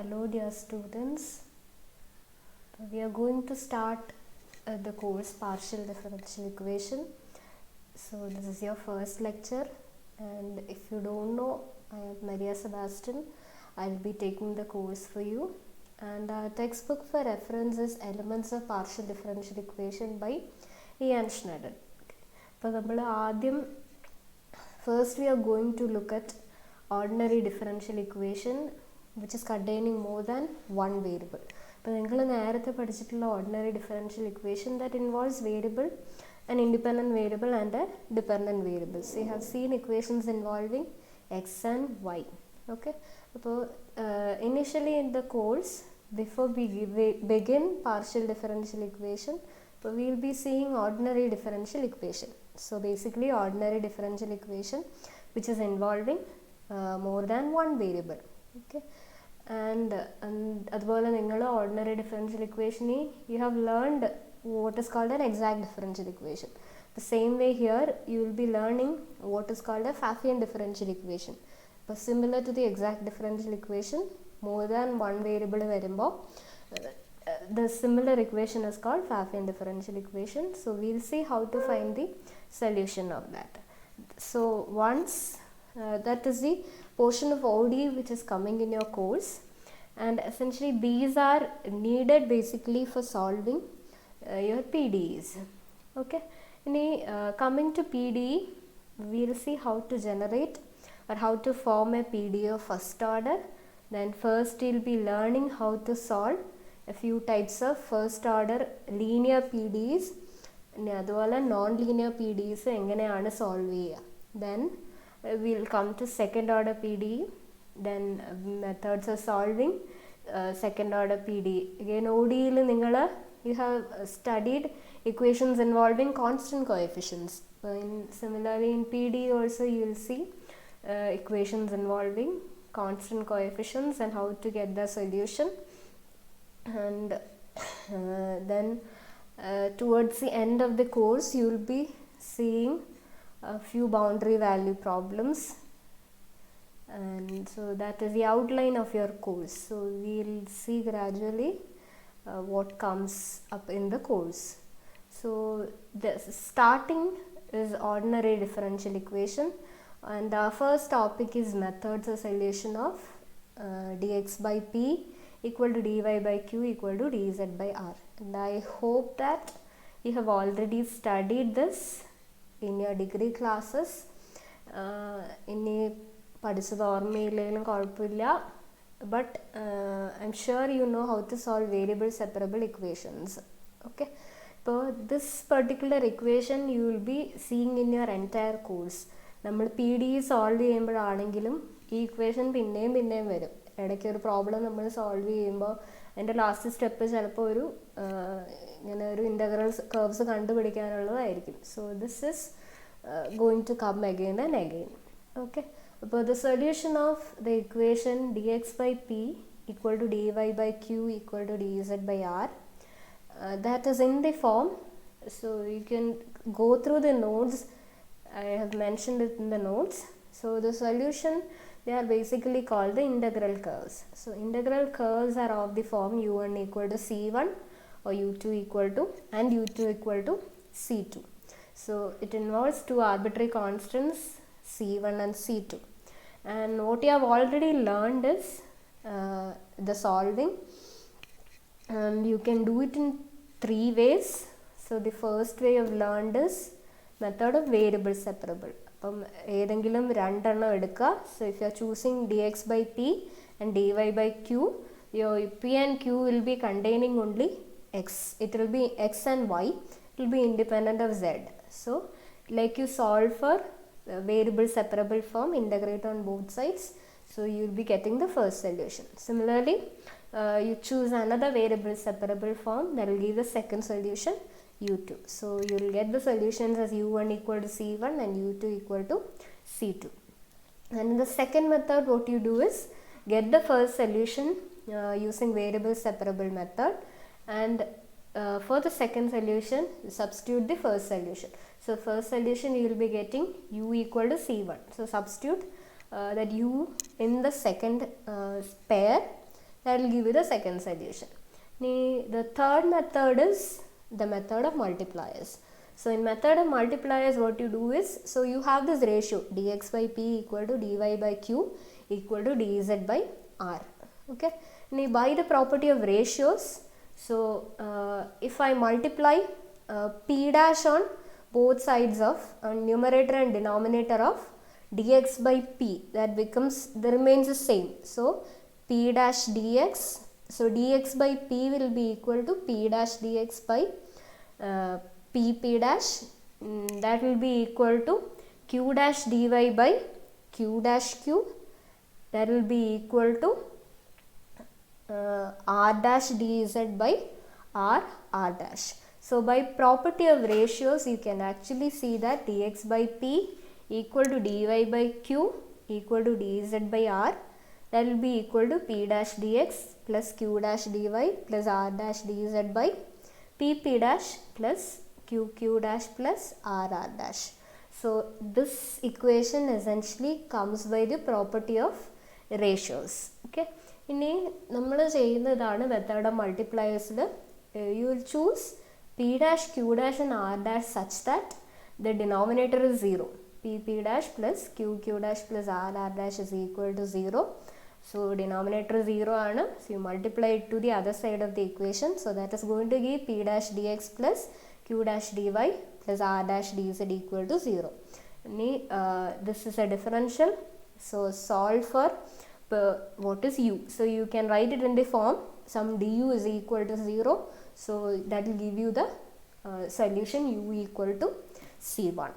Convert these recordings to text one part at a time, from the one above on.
Hello dear students, we are going to start the course Partial Differential Equation. So this is your first lecture, and if you don't know, I am Maria Sebastian. I'll be taking the course for you, and our textbook for reference is Elements of Partial Differential Equation by Ian Schneider. First we are going to look at ordinary differential equation which is containing more than one variable. So you have ordinary differential equation that involves variable, an independent variable and a dependent variable. So you have seen equations involving x and y. Okay. So initially in the course, before we begin partial differential equation, so we will be seeing ordinary differential equation. So basically ordinary differential equation which is involving more than one variable. Okay. And ordinary differential equation, you have learned what is called an exact differential equation. The same way here you will be learning what is called a Pfaffian differential equation. But similar to the exact differential equation, more than one variable the similar equation is called Pfaffian differential equation. So we will see how to find the solution of that. So once that is the portion of ODE which is coming in your course, and essentially these are needed basically for solving your PDEs. Okay. Coming to PDE, we will see how to generate or how to form a PDE of first order. Then first we will be learning how to solve a few types of first order linear PDEs and non-linear PDEs solve. Then we will come to second order PDE, then methods of solving second order PDE. Again ODE you have studied equations involving constant coefficients. Similarly in PDE also you will see equations involving constant coefficients and how to get the solution. And then towards the end of the course you will be seeing a few boundary value problems, and so that is the outline of your course. So we will see gradually what comes up in the course. So the starting is ordinary differential equation, and our first topic is methods of solution of dx by p equal to dy by q equal to dz by r. And I hope that you have already studied this in your degree classes. But I'm sure you know how to solve variable separable equations. Okay. So this particular equation you will be seeing in your entire course. നമ്മൾ PDE solve ചെയ്യുമ്പോഴാണെങ്കിലും ഈ equation പിന്നെയും വരും. ഇടയ്ക്ക് ഒരു problem നമ്മൾ solve ചെയ്യുമ്പോൾ അതിൻ്റെ last step ചിലപ്പോൾ ഒരു ഇങ്ങനെ ഒരു ഇൻ്റഗ്രൽ കർവ്സ് കണ്ടുപിടിക്കാനുള്ളതായിരിക്കും. So this is going to come again and again. Okay. So the solution of the equation dx by p equal to dy by q equal to dz by r, that is in the form, so you can go through the notes. I have mentioned it in the notes. So the solution, they are basically called the integral curves. So integral curves are of the form u1 equal to c1 or u2 equal to and u2 equal to c2. So it involves two arbitrary constants c1 and c2, and what you have already learned is the solving, and you can do it in three ways. So the first way you have learned is method of variable separable. So if you are choosing dx by p and dy by q, your p and q will be containing only x. It will be x and y. It will be independent of z. So like you solve for variable separable form, integrate on both sides, so you will be getting the first solution. Similarly, you choose another variable separable form, that will give the second solution u2. So you will get the solutions as u1 equal to c1 and u2 equal to c2. And in the second method, what you do is get the first solution using variable separable method, and for the second solution substitute the first solution. So first solution you will be getting u equal to c1. So substitute that u in the second pair That will give you the second solution. The third method is the method of multipliers. So in method of multipliers, what you do is, so you have this ratio dx by p equal to dy by q equal to dz by r. Okay. Now by the property of ratios, so if I multiply p dash on both sides of numerator and denominator of dx by p, that remains the same. So p dash dx, so dx by p will be equal to p dash dx by p dash, that will be equal to q dash dy by q dash q, that will be equal to r dash dz by r dash. So by property of ratios, you can actually see that dx by p equal to dy by q equal to dz by r, that will be equal to p dash dx plus q dash dy plus r dash dz by p dash plus q dash plus r dash. So this equation essentially comes by the property of ratios. Okay. ഇനി നമ്മൾ ചെയ്യുന്നതാണ് method of multipliers. You will choose p dash q dash and r dash such that the denominator is 0. p dash plus q dash plus r dash is equal to 0. So denominator 0 ആണ്. So you multiply it to the other side of the equation. So that is going to give p dash dx plus q dash dy plus r dash dz equal to 0. This is a differential. So solve for what is u. So you can write it in the form some du is equal to 0. So that will give you the solution u equal to c1.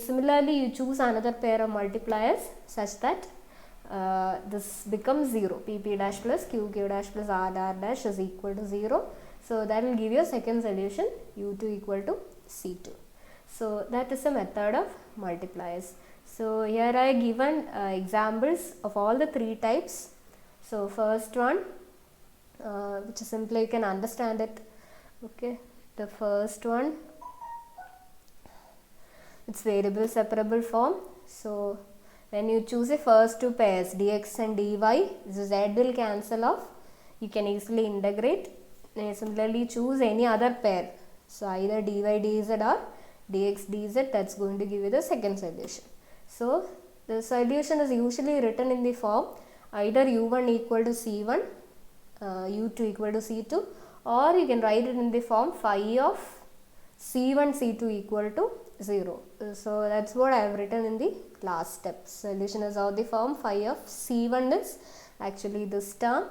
Similarly, you choose another pair of multipliers such that this becomes 0. p dash plus q dash plus r dash is equal to 0. So that will give you a second solution u2 equal to c2. So that is a method of multipliers. So here I given examples of all the three types. So first one, which is simply you can understand it. Okay, the first one, it's variable separable form. So when you choose the first two pairs dx and dy, the z will cancel off. You can easily integrate. Similarly choose any other pair. So either dy dz or dx dz, that's going to give you the second solution. So the solution is usually written in the form either u1 equal to c1, u2 equal to c2, or you can write it in the form phi of c1 c2 equal to 0. So that's what I have written in the last step. Solution is of the form phi of c1 is actually this term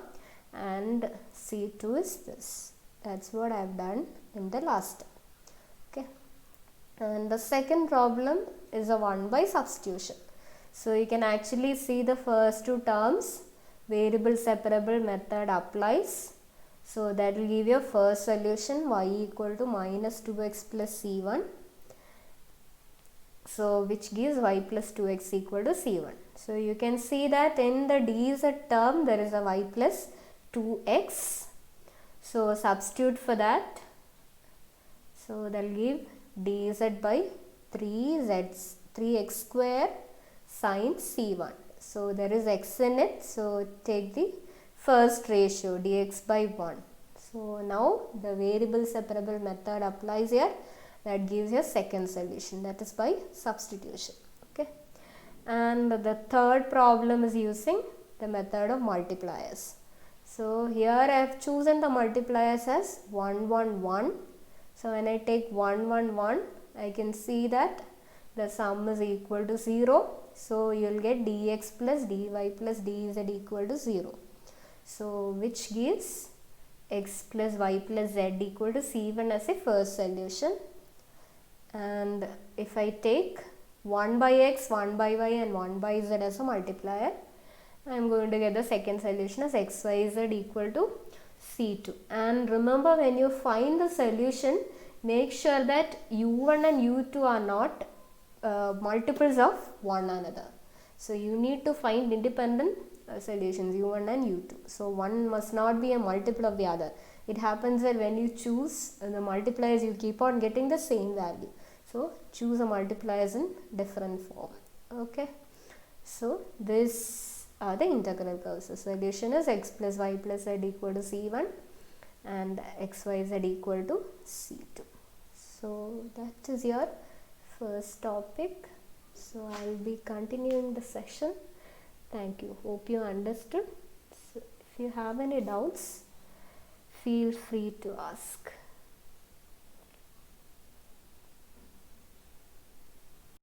and c2 is this. That's what I have done in the last step. Okay. And the second problem is a 1 by substitution. So you can actually see the first two terms, variable separable method applies. So that will give you a first solution y equal to minus 2x plus c1. So which gives y plus 2x equal to c1. So you can see that in the dz term there is a y plus 2x. So substitute for that. So that will give dz by 3x square sine c1. So there is x in it. So take the first ratio dx by 1. So now the variable separable method applies here. That gives you a second solution, that is by substitution. Okay. And the third problem is using the method of multipliers. So here I have chosen the multipliers as 1 1 1. So when I take 1 1 1, I can see that the sum is equal to 0. So you will get dx plus dy plus dz equal to 0. So which gives x plus y plus z equal to c1 as a first solution. And if I take 1 by x, 1 by y and 1 by z as a multiplier, I am going to get the second solution as x, y, z equal to c2. And remember, when you find the solution, make sure that u1 and u2 are not multiples of one another. So you need to find independent solutions u1 and u2. So one must not be a multiple of the other. It happens that when you choose the multipliers, you keep on getting the same value. So choose a multipliers in different form. Okay. So this are the integral curves. The solution is x plus y plus z equal to c1 and x y z equal to c2. So that is your first topic. So I'll be continuing the session. Thank you. Hope you understood. So if you have any doubts, feel free to ask.